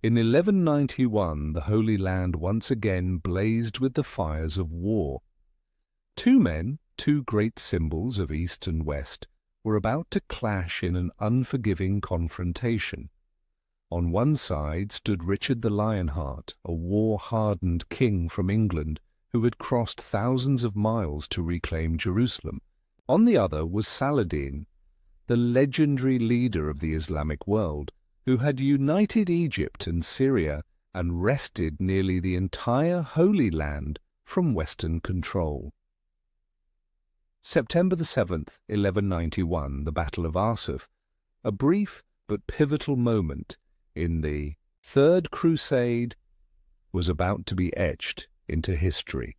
In 1191, the Holy Land once again blazed with the fires of war. Two men, two great symbols of East and West, were about to clash in an unforgiving confrontation. On one side stood Richard the Lionheart, a war-hardened king from England who had crossed thousands of miles to reclaim Jerusalem. On the other was Saladin, the legendary leader of the Islamic world, who had united Egypt and Syria and wrested nearly the entire Holy Land from Western control. September the 7th, 1191, the Battle of Arsuf, a brief but pivotal moment in the Third Crusade, was about to be etched into history.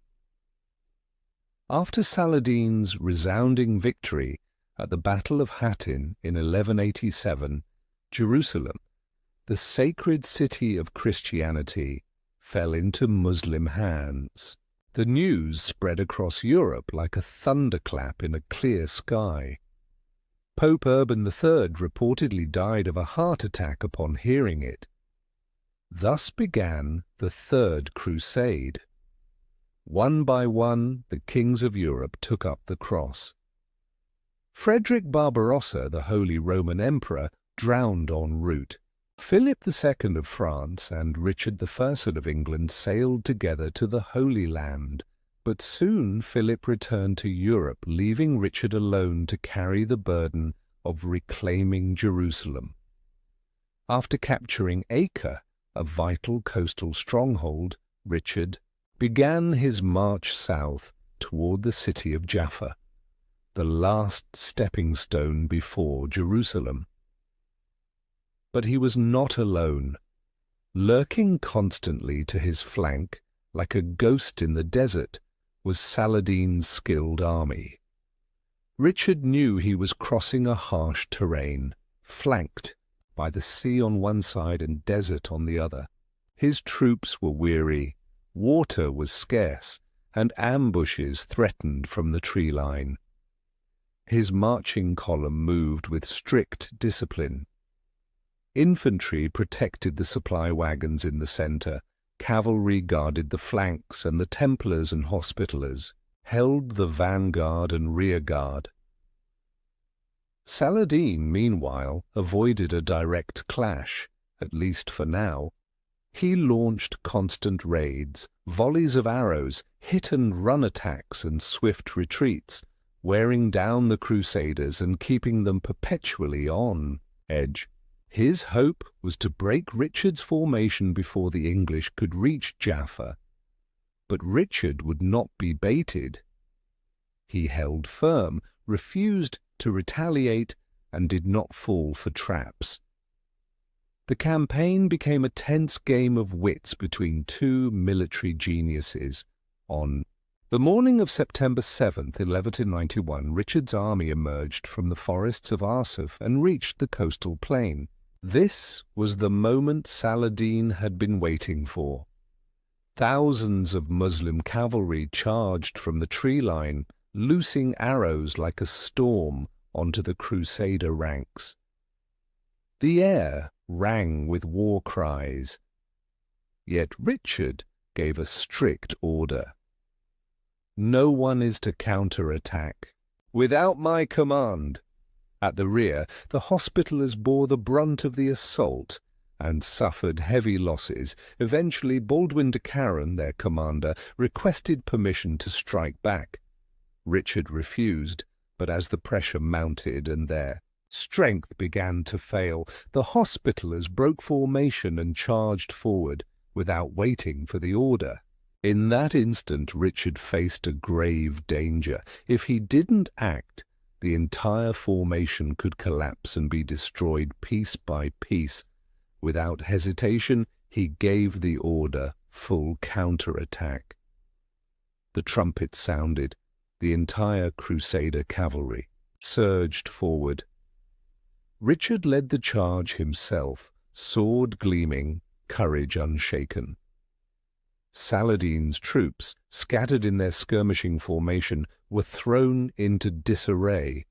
After Saladin's resounding victory at the Battle of Hattin in 1187, Jerusalem, the sacred city of Christianity, fell into Muslim hands. The news spread across Europe like a thunderclap in a clear sky. Pope Urban III reportedly died of a heart attack upon hearing it. Thus began the Third Crusade. One by one, the kings of Europe took up the cross. Frederick Barbarossa, the Holy Roman Emperor, drowned en route. Philip II of France and Richard I of England sailed together to the Holy Land, but soon Philip returned to Europe, leaving Richard alone to carry the burden of reclaiming Jerusalem. After capturing Acre, a vital coastal stronghold, Richard began his march south toward the city of Jaffa, the last stepping stone before Jerusalem. But he was not alone. Lurking constantly to his flank, like a ghost in the desert, was Saladin's skilled army. Richard knew he was crossing a harsh terrain, flanked by the sea on one side and desert on the other. His troops were weary, water was scarce, and ambushes threatened from the tree line. His marching column moved with strict discipline. Infantry protected the supply wagons in the center, cavalry guarded the flanks, and the Templars and Hospitallers held the vanguard and rear guard. Saladin, meanwhile, avoided a direct clash, at least for now. He launched constant raids, volleys of arrows, hit-and-run attacks and swift retreats, wearing down the Crusaders and keeping them perpetually on edge. His hope was to break Richard's formation before the English could reach Jaffa. But Richard would not be baited. He held firm, refused to retaliate, and did not fall for traps. The campaign became a tense game of wits between two military geniuses. On the morning of September 7th, 1191, Richard's army emerged from the forests of Arsuf and reached the coastal plain. This was the moment Saladin had been waiting for. Thousands of Muslim cavalry charged from the tree line, loosing arrows like a storm onto the Crusader ranks. The air rang with war cries. Yet Richard gave a strict order. No one is to counterattack without my command. At the rear, the Hospitallers bore the brunt of the assault and suffered heavy losses. Eventually, Baldwin de Caron, their commander, requested permission to strike back. Richard refused, but as the pressure mounted and their strength began to fail, the Hospitallers broke formation and charged forward without waiting for the order. In that instant, Richard faced a grave danger. If he didn't act, the entire formation could collapse and be destroyed piece by piece. Without hesitation, he gave the order, full counterattack. The trumpet sounded. The entire Crusader cavalry surged forward. Richard led the charge himself, sword gleaming, courage unshaken. Saladin's troops, scattered in their skirmishing formation, were thrown into disarray.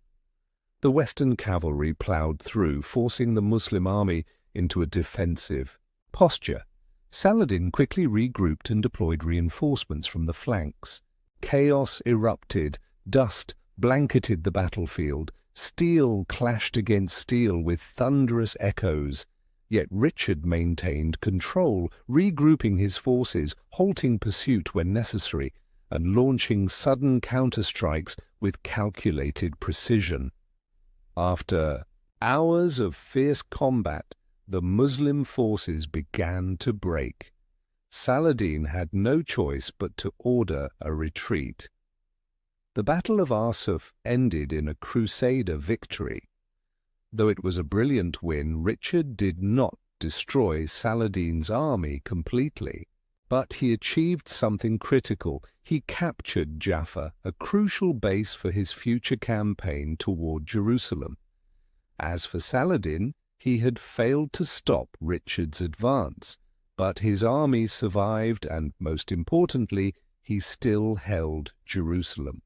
The Western cavalry ploughed through, forcing the Muslim army into a defensive Posture. Saladin quickly regrouped and deployed reinforcements from the flanks. Chaos erupted, dust blanketed the battlefield, steel clashed against steel with thunderous echoes. Yet Richard maintained control, regrouping his forces, halting pursuit when necessary, and launching sudden counterstrikes with calculated precision. After hours of fierce combat, the Muslim forces began to break. Saladin had no choice but to order a retreat. The Battle of Arsuf ended in a Crusader victory. Though it was a brilliant win, Richard did not destroy Saladin's army completely. But he achieved something critical. He captured Jaffa, a crucial base for his future campaign toward Jerusalem. As for Saladin, he had failed to stop Richard's advance, but his army survived and, most importantly, he still held Jerusalem.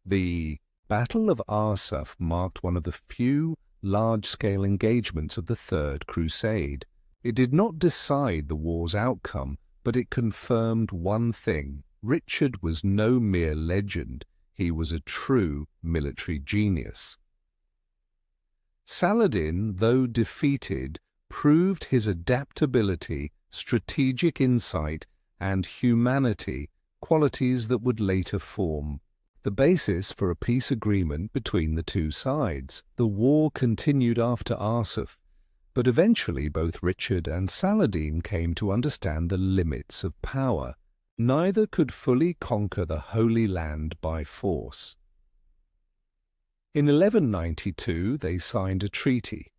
The Battle of Arsuf marked one of the few large-scale engagements of the Third Crusade. It did not decide the war's outcome, but it confirmed one thing: Richard was no mere legend, he was a true military genius. Saladin, though defeated, proved his adaptability, strategic insight, and humanity, qualities that would later form the basis for a peace agreement between the two sides. The war continued after Arsuf, but eventually both Richard and Saladin came to understand the limits of power. Neither could fully conquer the Holy Land by force. In 1192 they signed a treaty.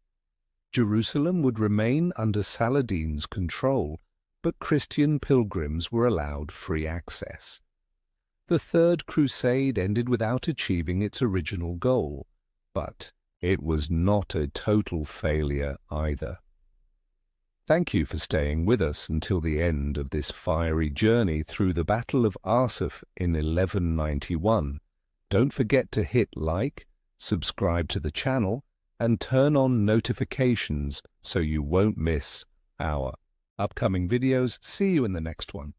Jerusalem would remain under Saladin's control, but Christian pilgrims were allowed free access. The Third Crusade ended without achieving its original goal, but it was not a total failure either. Thank you for staying with us until the end of this fiery journey through the Battle of Arsuf in 1191. Don't forget to hit like, subscribe to the channel, and turn on notifications so you won't miss our upcoming videos. See you in the next one.